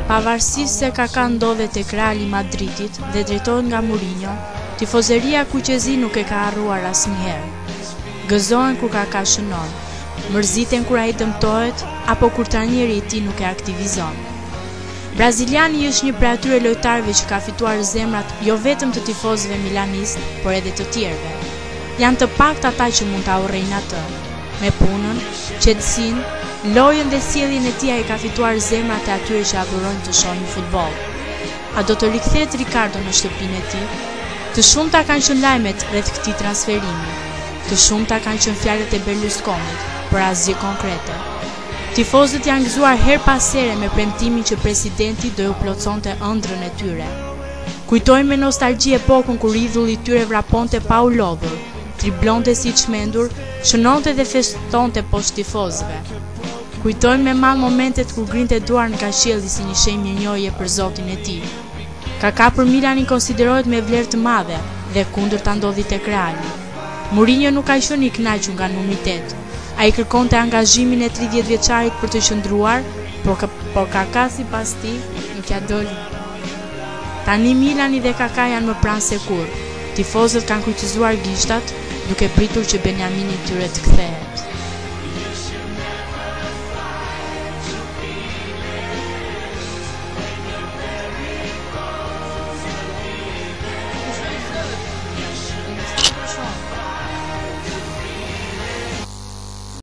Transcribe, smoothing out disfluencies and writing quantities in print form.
Pavarësisht se Kaka ndodhet tek Reali Madridit dhe drejtohet nga Mourinho, tifozeria kuqezi nuk e ka harruar asnjëherë. Gëzohen kur Kaka shënon, mërziten kur ai dëmtohet apo kur trajneri i tij nuk e aktivizon. Braziliani është një prej atyre lojtarëve që ka fituar zemrat jo vetëm të tifozëve milanistë, por edhe të tjerëve. Janë të paktë ata që mund ta urrejnë atë. Me punën, qetësinë, lojën dhe sjelljen e tij ai ka fituar zemrat e atyre që adhurojnë të shohin futboll. A do të rikthehet Ricardo në shtëpinë e tij? Të shumta kanë qenë lajmet rreth këtij transferimi. Të shumta kanë qenë fjalët e Berlusconit, por asgjë konkrete. Tifozët janë gëzuar her pas here me premtimin që presidenti do ju plotësonte ëndrrën e tyre. Kujtojnë me nostalgji epokën kur idhulli i tyre vraponte pa u lodhur, triblonte si i çmendur, shënonte dhe festonte poshtë tifozëve. Kujtojnë me mal momentet kur grinte duar nga qielli si një shenjë mirënjohje për zotin e tij. Kaka për Milanin konsiderohet me vlerë të madhe dhe kundërta ndodhi tek Reali. Mourinho nuk ka qenë i kënaqur nga numri 8. Ai kërkonte angazhimin e 30 vjeçarit për të qëndruar, por Kaka sipas tij nuk ja doli. Tani Milani dhe Kaka janë më pranë se kur. Tifozët kanë kryqëzuar gishtat, duke pritur që Benjamini i tyre të kthehet.